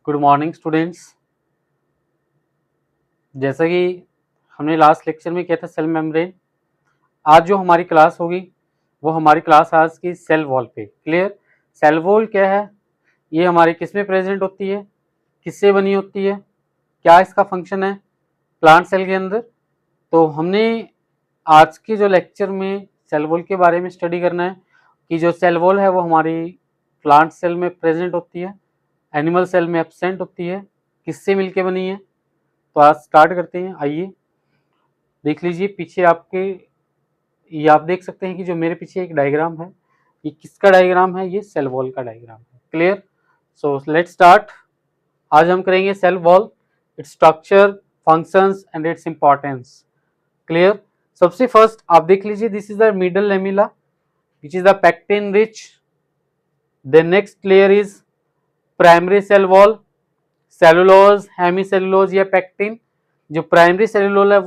Good morning students. जैसा कि हमने लास्ट लेक्चर में किया था सेल मेम्ब्रेन, आज जो हमारी क्लास होगी वो हमारी क्लास आज की सेल वॉल पे। क्लियर? सेल वॉल क्या है, ये हमारी किस में प्रेजेंट होती है, किससे बनी होती है, क्या इसका फंक्शन है प्लांट सेल के अंदर। तो हमने आज के जो लेक्चर में सेल वॉल के बारे में स्टडी करना है कि जो सेल वॉल है वो हमारी प्लांट सेल में प्रेजेंट होती है, एनिमल सेल में एब्सेंट होती है, किससे मिलके बनी है। तो आज स्टार्ट करते हैं। आइए देख लीजिए पीछे आपके, ये आप देख सकते हैं कि जो मेरे पीछे एक डायग्राम है, ये किसका डायग्राम है, ये सेल वॉल का डायग्राम है। क्लियर? So let's start. आज हम करेंगे cell wall, its structure, functions and its importance. Clear? सबसे फर्स्ट आप देख लीजिए, this is the middle lamella which is the pectin rich. The next layer is primary cell wall, cellulose, hemicellulose या pectin. जो primary cellulose है,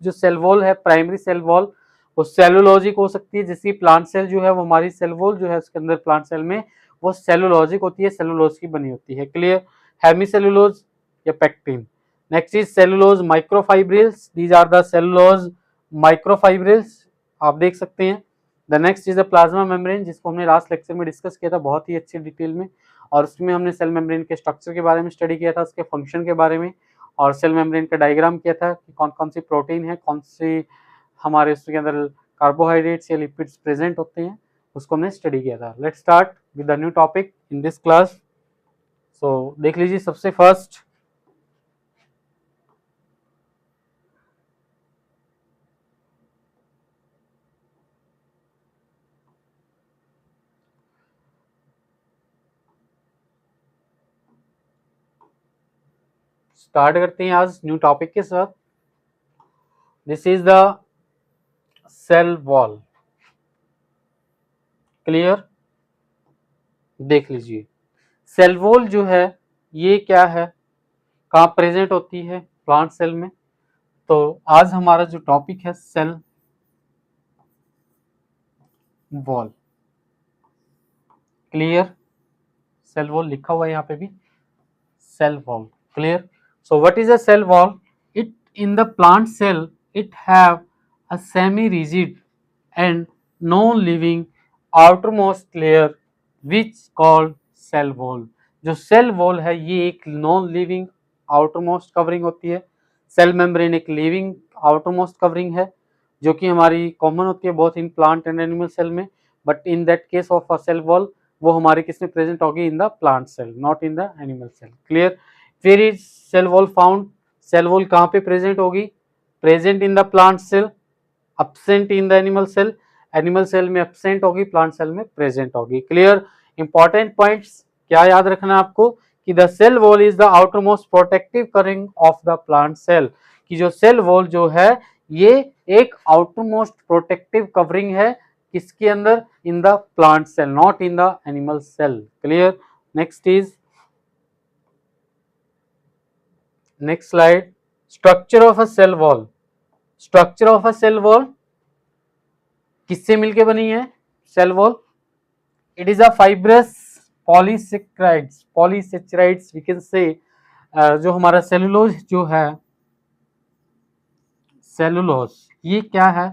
जो cell wall है primary cell wall, वो सेलुलोजिक हो सकती है। जैसे प्लांट सेल जो है वो हमारी सेल वॉल जो है उसके अंदर प्लांट सेल में वो सेलुलोजिक होती है, सेलुलोज की बनी होती है। क्लियर? हेमीसेलुलोज या pectin. Next is cellulose microfibrils, these are the cellulose microfibrils, आप देख सकते हैं। The next is the plasma membrane, जिसको हमने लास्ट लेक्चर में डिस्कस किया था बहुत ही अच्छी डिटेल में, और उसमें हमने सेल मेम्ब्रेन के स्ट्रक्चर के बारे में स्टडी किया था, उसके फंक्शन के बारे में, और सेल मेम्ब्रेन का डायग्राम किया था कि कौन कौन सी प्रोटीन है, कौन सी हमारे उसके अंदर कार्बोहाइड्रेट्स या लिपिड्स प्रेजेंट होते हैं, उसको हमने स्टडी किया था। Let's start with the new topic in this class. So देख लीजिए सबसे फर्स्ट स्टार्ट करते हैं आज न्यू टॉपिक के साथ। This is the cell wall. Clear? देख लीजिए सेल वॉल जो है ये क्या है, कहाँ प्रेजेंट होती है, प्लांट सेल में। तो आज हमारा जो टॉपिक है cell wall. Clear? Cell wall लिखा हुआ है यहाँ पे भी, cell wall. Clear? So what is a cell wall? It in the plant cell it have a semi rigid and non living outermost layer which called cell wall. जो cell wall है ये एक नॉन लिविंग आउटरमोस्ट कवरिंग होती है। Cell membrane एक living outermost covering है जो कि हमारी कॉमन होती है both in plant and animal cell में, but in that case of a cell wall वो हमारे किस में प्रेजेंट होगी, in the plant cell, not in the animal cell. Clear? फिर is cell wall found, cell wall कहाँ पे present होगी, present in the plant cell, absent in the animal cell, animal cell में एब्सेंट होगी, plant cell में present होगी। Clear? Important points क्या याद रखना आपको कि the cell wall is the outer most protective covering of the plant cell, कि जो सेल वॉल जो है ये एक आउटर मोस्ट प्रोटेक्टिव कवरिंग है किसके अंदर, in the plant cell, not in the animal cell. Clear? Next is next slide, structure of a cell wall. Structure of a cell wall किससे मिलके बनी है cell wall? It is a fibrous polysaccharides we can say. जो हमारा cellulose जो है, cellulose ये क्या है,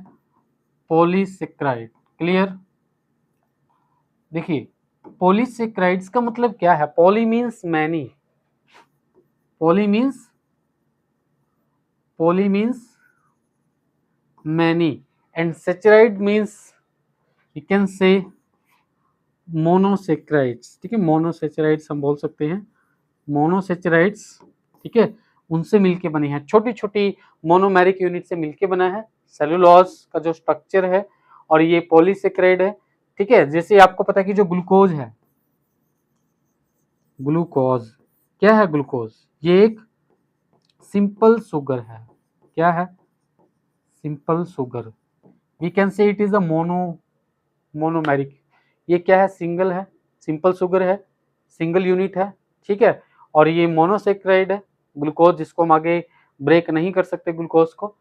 पॉलीसेक्राइड। क्लियर? देखिए पॉलीसेक्राइड्स का मतलब क्या है, poly means many, poly means many and saccharide means we can say monosaccharides. ठीक है, मोनोसेक्राइड्स हम बोल सकते हैं, मोनोसेक्राइड्स। ठीक है, उनसे मिलके बनी है, छोटी छोटी मोनोमेरिक यूनिट से मिलके बना है सेलुलोज का जो स्ट्रक्चर है, और ये पॉलीसेक्राइड है। ठीक है, जैसे आपको पता है कि जो ग्लूकोज है, ग्लूकोज क्या है, ग्लूकोज ये एक सिंपल शुगर है। क्या है? Simple sugar. We can say it is a monomeric. ये क्या है, सिंगल है, सिंपल शुगर है, सिंगल यूनिट है। ठीक है, और ये मोनोसेक्राइड है ग्लूकोज, जिसको हम आगे ब्रेक नहीं कर सकते ग्लूकोज को।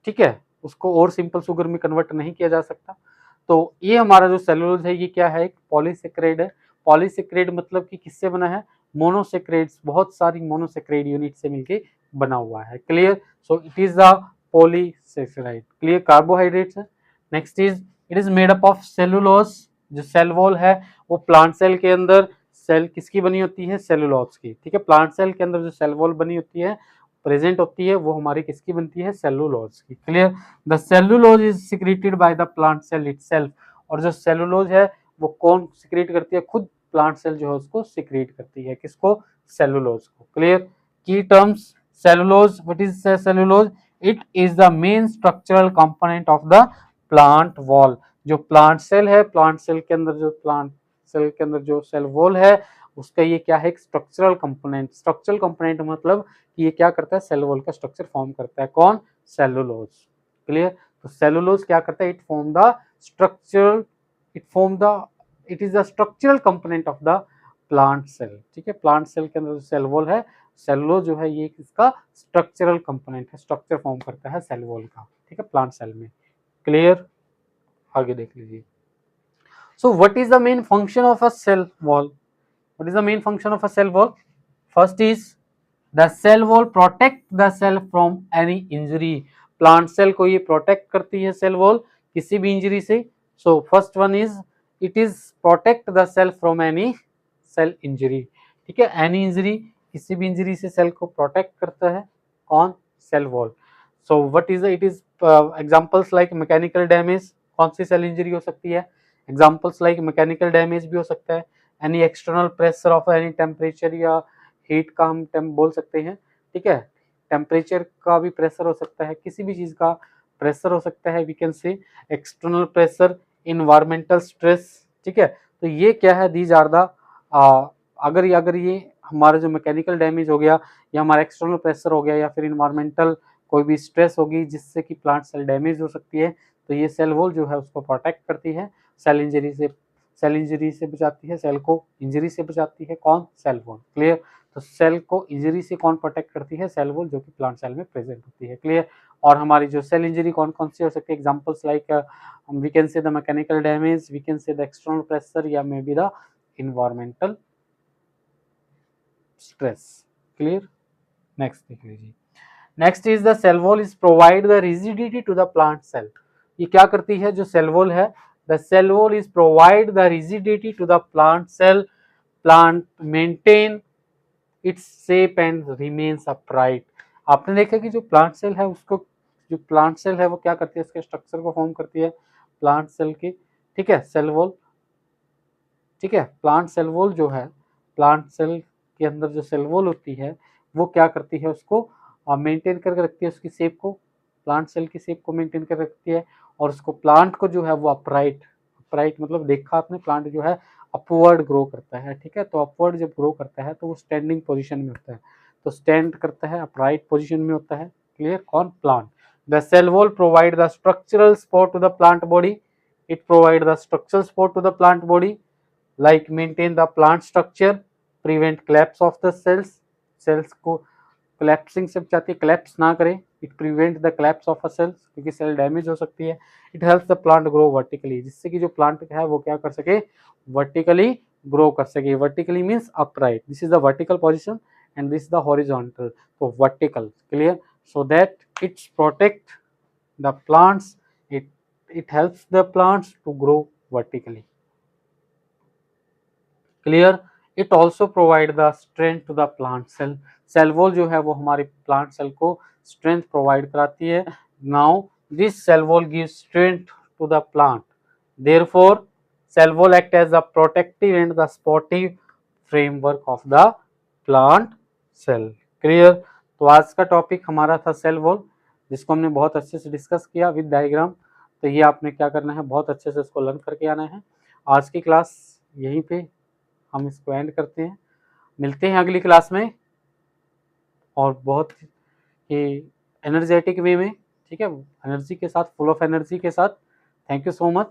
ठीक है, उसको और सिंपल शुगर में कन्वर्ट नहीं किया जा सकता। तो ये हमारा जो सेलुलोज है ये क्या है, एक पॉलीसेक्राइड है। पॉलीसेक्राइड मतलब कि किससे बना है, मोनोसेक्रेट्स, बहुत सारी मोनोसेक्रेट यूनिट से मिलके बना हुआ है। Clear? So it is the polysaccharide. Clear? Carbohydrates है। Next is it is made up of cellulose. जो सेल वॉल है वो प्लांट सेल के अंदर सेल किसकी बनी होती है? सेलुलोज की। ठीक है, प्लांट सेल के अंदर जो सेल वॉल बनी होती है, प्रेजेंट होती है, वो हमारी किसकी बनती है? सेलुलोज की। Clear? The cellulose is secreted by the plant cell itself. और जो सेलुलोज है वो कौन सिक्रेट करती है? खुद प्लांट सेल जो है उसको सिक्रेट करती है। किसको? सेलुलोज को। क्लियर? की terms cellulose, what is cellulose? It is the main structural component of the plant wall. जो प्लांट सेल है, प्लांट सेल के अंदर जो प्लांट सेल के अंदर जो सेल वॉल है, उसका ये क्या है? एक स्ट्रक्चरल कंपोनेंट। स्ट्रक्चरल कंपोनेंट मतलब कि ये क्या करता है? सेल वॉल का स्ट्रक्चर फॉर्म करता है। कौन? सेलुलोज। क्लियर? तो सेलुलोज क्या करता है? It form the structural, it is the structural component of the plant cell. ठीक है, प्लांट सेल के अंदर जो सेल वॉल है, सेलुलोज जो है ये इसका स्ट्रक्चरल कंपोनेंट है, स्ट्रक्चर फॉर्म करता है सेल वॉल का। ठीक है, प्लांट सेल में। क्लियर? आगे देख लीजिए। So what is the main function of a cell wall? What is the main function of a cell wall? First is the cell wall protect the cell from any injury. Plant cell को ये protect करती है cell wall किसी भी injury से. So first one is it is protect the cell from any cell injury. ठीक है, any injury किसी भी injury से cell को protect करता है कौन? Cell wall. So what is it is examples like mechanical damage. कौन सी cell injury हो सकती है? Examples like mechanical damage भी हो सकता है, any external pressure of any temperature या हीट का हम बोल सकते हैं। ठीक है, टेम्परेचर का भी प्रेशर हो सकता है, किसी भी चीज का प्रेशर हो सकता है। We can say external pressure, environmental stress. ठीक है, तो ये क्या है? दीज आर द अगर ये हमारा जो मैकेनिकल डैमेज हो गया या हमारा एक्सटर्नल प्रेशर हो गया या फिर इन्वायरमेंटल कोई भी स्ट्रेस होगी जिससे कि प्लांट सेल डैमेज हो सकती है, तो ये सेल वॉल जो है उसको प्रोटेक्ट करती है, सेल इंजरी से बचाती है, सेल को इंजरी से बचाती है। कौन? Cell wall. क्लियर? तो सेल को इंजरी से कौन प्रोटेक्ट करती है? सेल वॉल, जो कि प्लांट सेल में प्रेजेंट होती है। क्लियर? और हमारी जो सेल इंजरी कौन कौन सी हो सकती है? Examples like we can say the mechanical damage, we can say the external pressure या may be the environmental stress. Clear? Next देख लीजिए। Next is the cell wall is provide the rigidity to the plant cell. ये क्या करती है? जो cell wall है, the cell wall is provide the rigidity to the plant cell, plant maintain its shape and remains upright. आपने देखा कि जो प्लांट सेल है उसको, जो प्लांट सेल है वो क्या करती है? इसके स्ट्रक्चर को फॉर्म करती है प्लांट सेल की। ठीक है, सेल वॉल। ठीक है, प्लांट सेल वॉल जो है, प्लांट सेल के अंदर जो सेल वॉल होती है वो क्या करती है? उसको मेंटेन करके रखती है, उसकी शेप को, प्लांट सेल की शेप को मेंटेन कर रखती है, और उसको प्लांट को जो है वो अपराइट मतलब देखा आपने, प्लांट जो है अपवर्ड ग्रो करता है। ठीक है, तो अपवर्ड जब ग्रो करता है तो वो स्टैंडिंग पोजीशन में होता है, तो स्टैंड करता है, अपराइट पोजीशन में होता है। क्लियर? कौन? Plant. The cell wall provide the structural support to the plant body, it provide the structural support to the plant body, like maintain the plant structure, prevent collapse of the cells को collapsing से बचाती है, collapse ना करे, it prevent the collapse of a cells क्योंकि cell damage हो सकती है। it helps the plant grow vertically, जिससे कि जो प्लांट है वो क्या कर सके? vertically grow कर सके। vertically means upright, this is the vertical position and this is the horizontal, so vertical। clear? so that it protect the plants, it helps the plants to grow vertically। Clear? It also provide the strength to the plant cell. Cell wall जो है वो हमारी plant cell को strength provide कराती है। Now this cell wall gives strength to the plant, therefore cell wall act as the protective and the supportive framework of the plant cell. Clear? तो आज का टॉपिक हमारा था सेल वॉल, जिसको हमने बहुत अच्छे से डिस्कस किया विद डायग्राम। तो ये आपने क्या करना है? बहुत अच्छे से इसको लर्न करके आना है। आज की क्लास यहीं पे हम इसको एंड करते हैं, मिलते हैं अगली क्लास में और बहुत ही एनर्जेटिक वे में। ठीक है, एनर्जी के साथ, फुल ऑफ एनर्जी के साथ। Thank you so much.